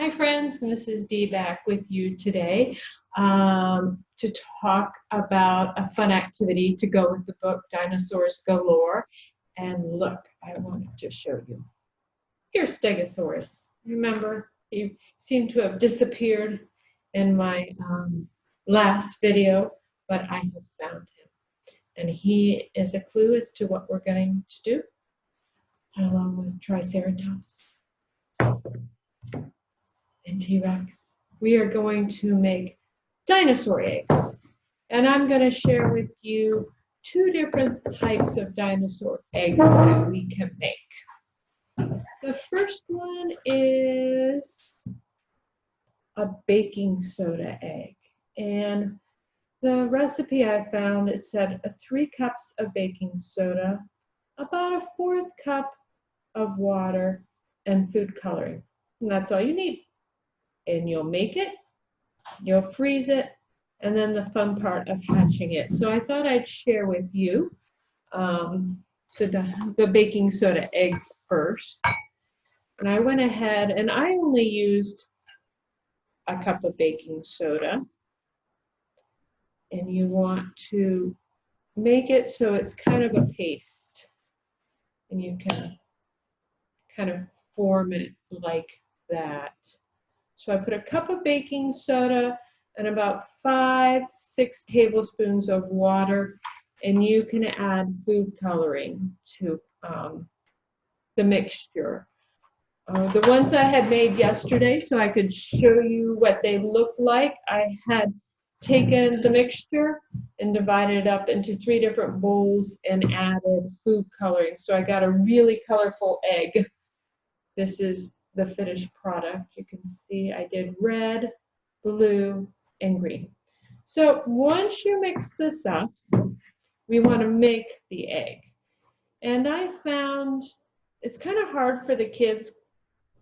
Hi friends, Mrs. D back with you today to talk about a fun activity to go with the book Dinosaurs Galore. And look, I wanted to show you. Here's Stegosaurus. Remember, he seemed to have disappeared in my last video, but I have found him. And he is a clue as to what we're going to do, along with Triceratops and T-Rex. We are going to make dinosaur eggs. And I'm going to share with you two different types of dinosaur eggs that we can make. The first one is a baking soda egg. And the recipe I found, it said 3 cups of baking soda, about 1/4 cup of water, and food coloring. And that's all you need. And you'll make it, you'll freeze it, and then the fun part of hatching it. So I thought I'd share with you the baking soda egg first. And I went ahead and I only used a cup of baking soda. And you want to make it so it's kind of a paste. And you can kind of form it like that. So I put a cup of baking soda and about 5-6 tablespoons of water, and you can add food coloring to the mixture. The ones I had made yesterday, so I could show you what they look like, I had taken the mixture and divided it up into 3 different bowls and added food coloring. So I got a really colorful egg. This is the finished product. You can see I did red, blue, and green. So once you mix this up, we want to make the egg. And I found it's kind of hard for the kids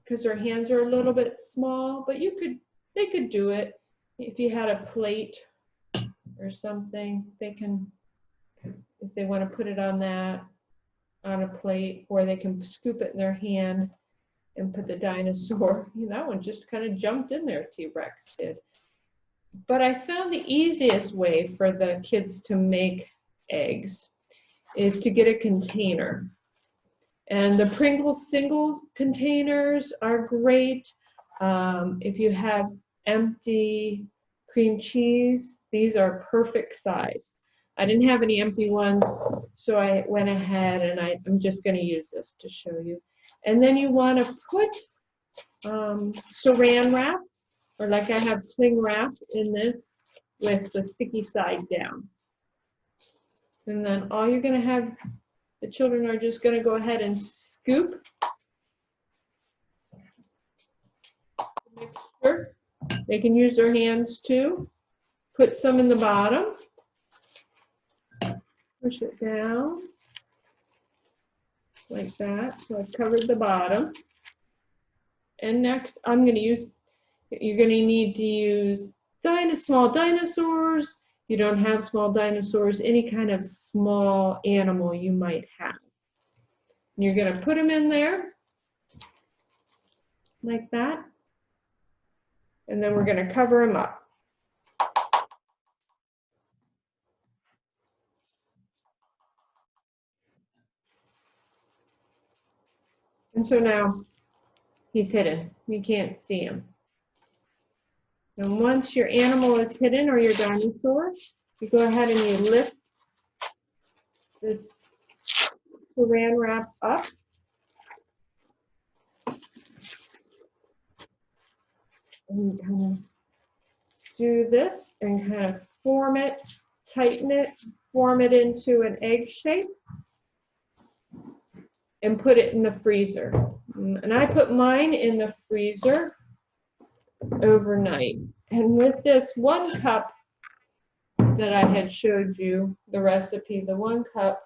because their hands are a little bit small, but they could do it. If you had a plate or something, they can, if they want to put it on a plate, or they can scoop it in their hand and put the dinosaur. That one just kind of jumped in there, T-Rex did. But I found the easiest way for the kids to make eggs is to get a container. And the Pringles single containers are great. If you have empty cream cheese, these are perfect size. I didn't have any empty ones, so I went ahead and I'm just going to use this to show you. And then you want to put saran wrap, or like I have cling wrap in this with the sticky side down. And then all you're going to have, the children are just going to go ahead and scoop the mixture. They can use their hands too. Put some in the bottom. Push it down like that. So I've covered the bottom. And next, you're going to need to use small dinosaurs. You don't have small dinosaurs, any kind of small animal you might have. And you're going to put them in there like that. And then we're going to cover them up. And so now he's hidden. You can't see him. And once your animal is hidden, or your dinosaur, you go ahead and you lift this saran wrap up. And you kind of do this and kind of form it, tighten it, form it into an egg shape, and put it in the freezer. And I put mine in the freezer overnight. And with this 1 cup that I had showed you, the recipe, the 1 cup,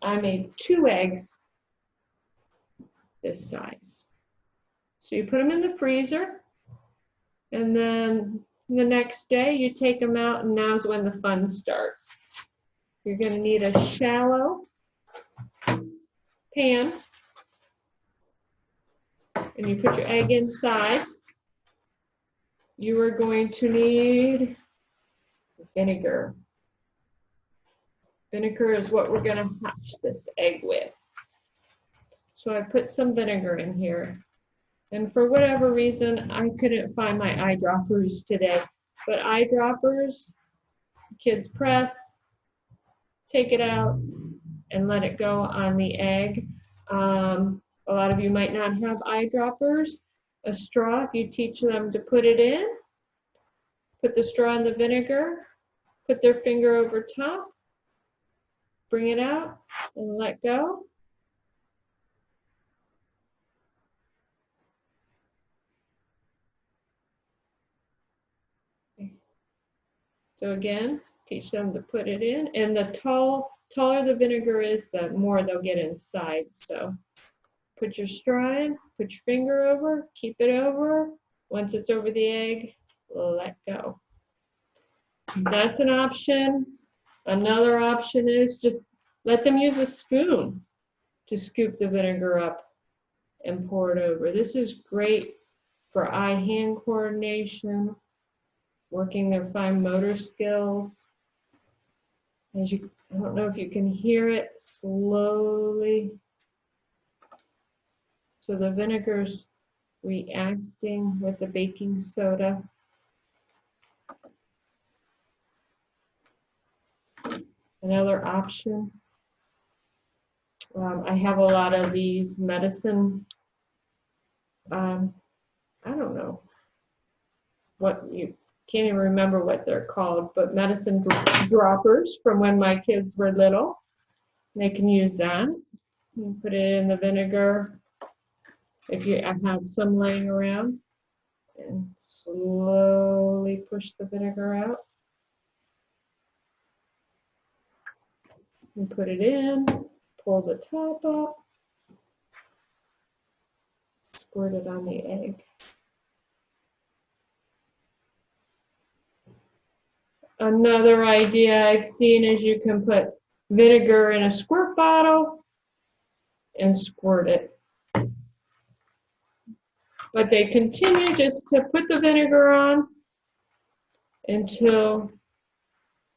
I made 2 eggs this size. So you put them in the freezer, and then the next day you take them out, and now's when the fun starts. You're going to need a shallow pan, and you put your egg inside. you are going to need vinegar. Vinegar is what we're going to hatch this egg with. So I put some vinegar in here. And for whatever reason, I couldn't find my eyedroppers today. But eyedroppers, kids press, take it out, and let it go on the egg. A lot of you might not have eyedroppers. A straw, if you teach them to put it in, put the straw in the vinegar, put their finger over top, bring it out, and let go. So again, teach them to put it in, and the taller the vinegar is, the more they'll get inside. So put your straw in, put your finger over, keep it over. Once it's over the egg, let go. That's an option. Another option is just let them use a spoon to scoop the vinegar up and pour it over. This is great for eye-hand coordination, working their fine motor skills. I don't know if you can hear it slowly. So the vinegar's reacting with the baking soda. Another option, I have a lot of these medicine, I don't know what, you can't even remember what they're called, but medicine droppers from when my kids were little. They can use that. You put it in the vinegar if you have some laying around, and slowly push the vinegar out. And put it in, pull the top up, squirt it on the egg. Another idea I've seen is you can put vinegar in a squirt bottle and squirt it. But they continue just to put the vinegar on until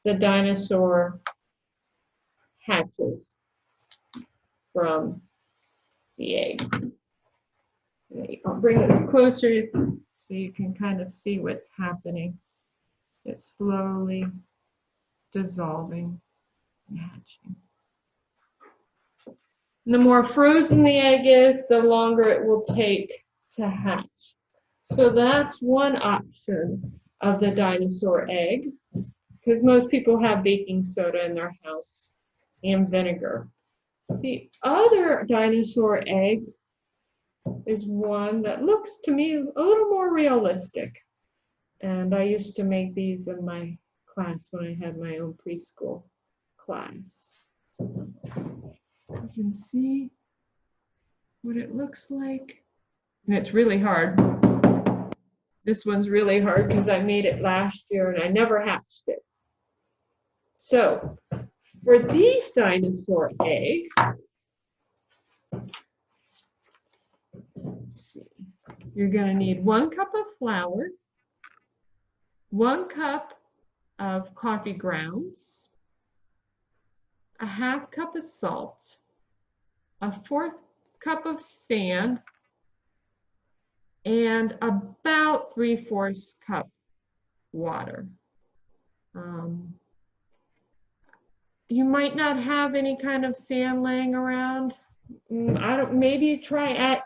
the dinosaur hatches from the egg. I'll bring this closer so you can kind of see what's happening. It's slowly dissolving and hatching. And the more frozen the egg is, the longer it will take to hatch. So that's one option of the dinosaur egg, because most people have baking soda in their house and vinegar. The other dinosaur egg is one that looks to me a little more realistic. And I used to make these in my class when I had my own preschool class. You can see what it looks like. And it's really hard. This one's really hard because I made it last year and I never hatched it. So for these dinosaur eggs, let's see, you're going to need 1 cup of flour, 1 cup of coffee grounds, a 1/2 cup of salt, a 1/4 cup of sand, and about 3/4 cup water. You might not have any kind of sand laying around. Maybe try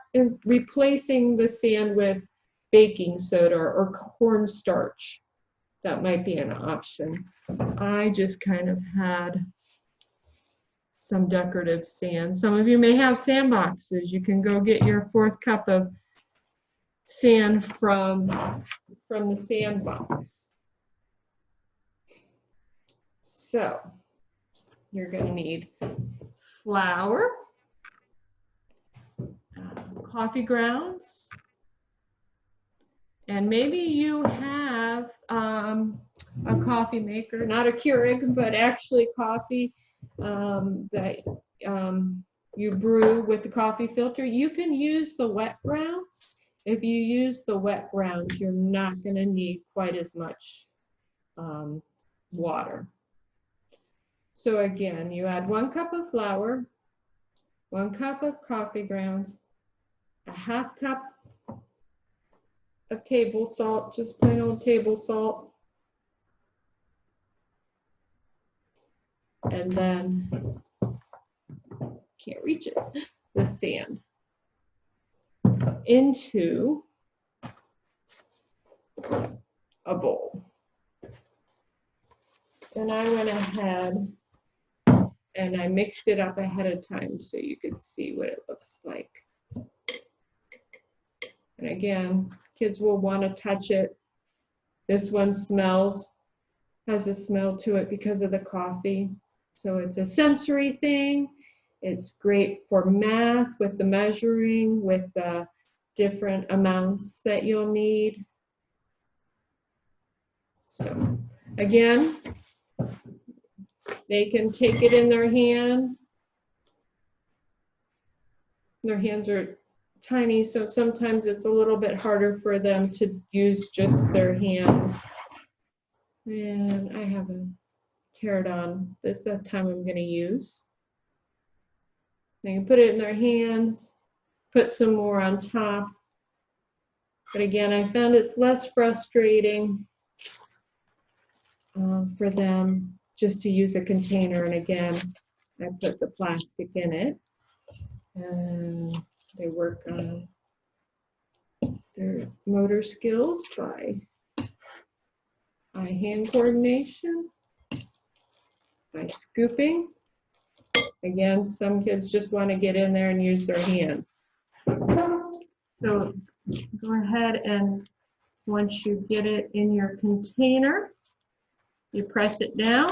replacing the sand with baking soda or cornstarch. That might be an option. I just kind of had some decorative sand. Some of you may have sand boxes. You can go get your 1/4 cup of sand from the sand box. So you're going to need flour, coffee grounds, and maybe you have a coffee maker, not a Keurig, but actually coffee that you brew with the coffee filter. You can use the wet grounds if you use the wet grounds, you're not going to need quite as much water. So again, you add 1 cup of flour, 1 cup of coffee grounds, a 1/2 cup of table salt, just plain old table salt, and then, can't reach it, the sand into a bowl. And I went ahead and I mixed it up ahead of time so you could see what it looks like. And again, kids will want to touch it. This one has a smell to it because of the coffee. So it's a sensory thing. It's great for math with the measuring, with the different amounts that you'll need. So again, they can take it in their hand. Their hands are tiny, so sometimes it's a little bit harder for them to use just their hands. And I have a pterodon. This is the time I'm going to use. They can put it in their hands, put some more on top. But again, I found it's less frustrating for them just to use a container. And again, I put the plastic in it. And they work on their motor skills by hand coordination, by scooping. Again, some kids just want to get in there and use their hands. So go ahead and once you get it in your container, you press it down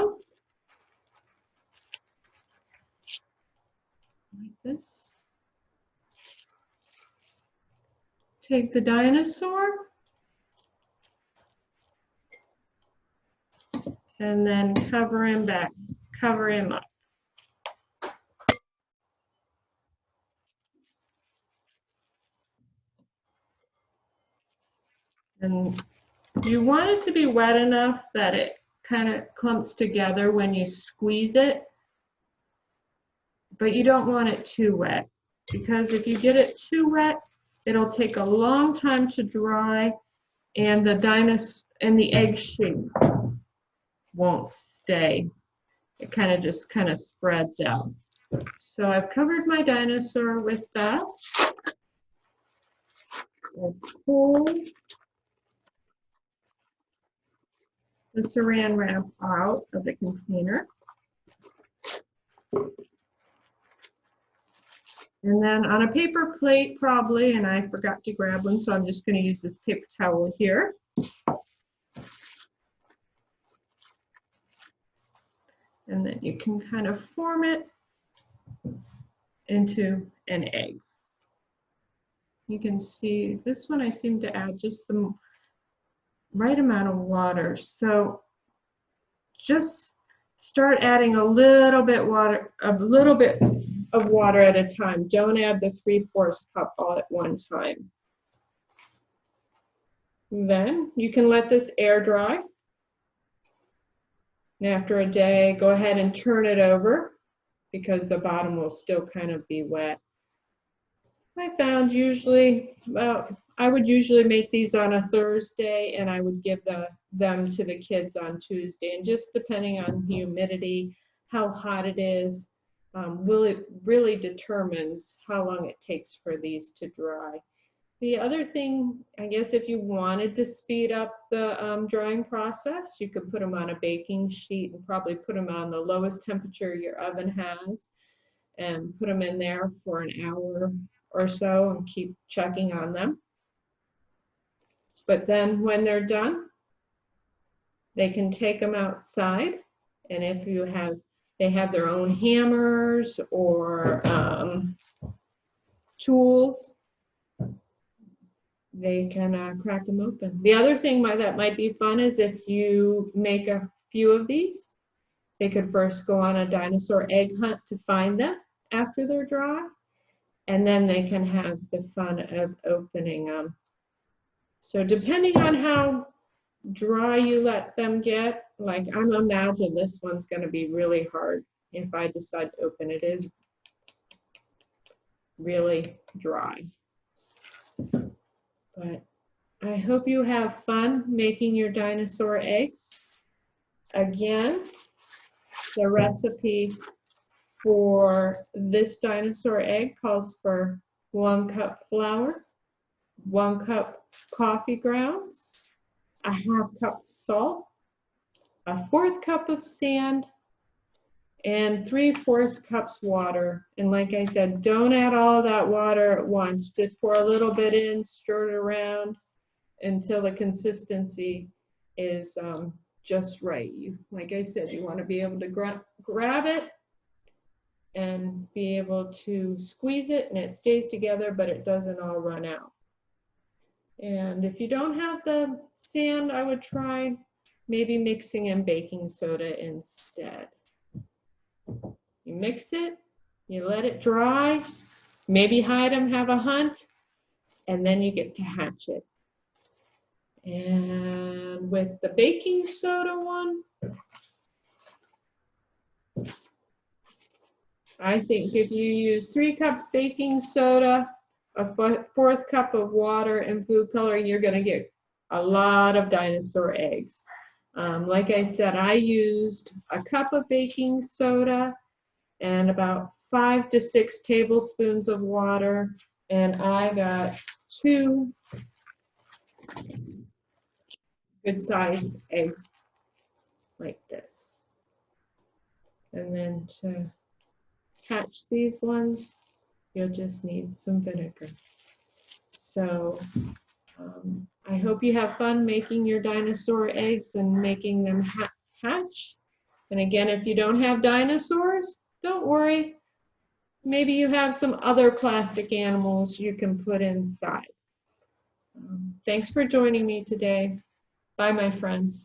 like this. Take the dinosaur and then cover him up. And you want it to be wet enough that it kind of clumps together when you squeeze it, but you don't want it too wet, because if you get it too wet, it'll take a long time to dry, and the egg shape won't stay. It just kind of spreads out. So I've covered my dinosaur with that. I'll pull the saran wrap out of the container. And then on a paper plate probably, and I forgot to grab one, so I'm just going to use this paper towel here. And then you can kind of form it into an egg. You can see this one I seem to add just the right amount of water. So just start adding a little bit of water at a time. Don't add the 3/4 cup all at one time. Then you can let this air dry. And after a day, go ahead and turn it over because the bottom will still kind of be wet. I found I would usually make these on a Thursday, and I would give them to the kids on Tuesday. And just depending on humidity, how hot it is, really determines how long it takes for these to dry. The other thing, I guess, if you wanted to speed up the drying process, you could put them on a baking sheet and probably put them on the lowest temperature your oven has and put them in there for an hour or so and keep checking on them. But then when they're done, they can take them outside, and if they have their own hammers or tools, they can crack them open. The other thing that might be fun is if you make a few of these, they could first go on a dinosaur egg hunt to find them after they're dry, and then they can have the fun of opening them So depending on how dry you let them get, like I'm imagine this one's going to be really hard if I decide to open it. It is really dry. But I hope you have fun making your dinosaur eggs. Again, the recipe for this dinosaur egg calls for 1 cup flour, 1 cup coffee grounds, a 1/2 cup salt, a 1/4 cup of sand, and 3/4 cups water. And like I said, don't add all that water at once. Just pour a little bit in, stir it around until the consistency is just right. Like I said, you want to be able to grab it and be able to squeeze it, and it stays together, but it doesn't all run out. And if you don't have the sand, I would try maybe mixing in baking soda instead. You mix it, you let it dry, maybe hide them, have a hunt, and then you get to hatch it. And with the baking soda one, I think if you use 3 cups baking soda, a 1/4 cup of water and food coloring, you're going to get a lot of dinosaur eggs. Like I said, I used a cup of baking soda and about 5 to 6 tablespoons of water, and I got 2 good-sized eggs like this. And then to hatch these ones, you'll just need some vinegar. So I hope you have fun making your dinosaur eggs and making them hatch. And again, if you don't have dinosaurs, don't worry. Maybe you have some other plastic animals you can put inside. Thanks for joining me today. Bye, my friends.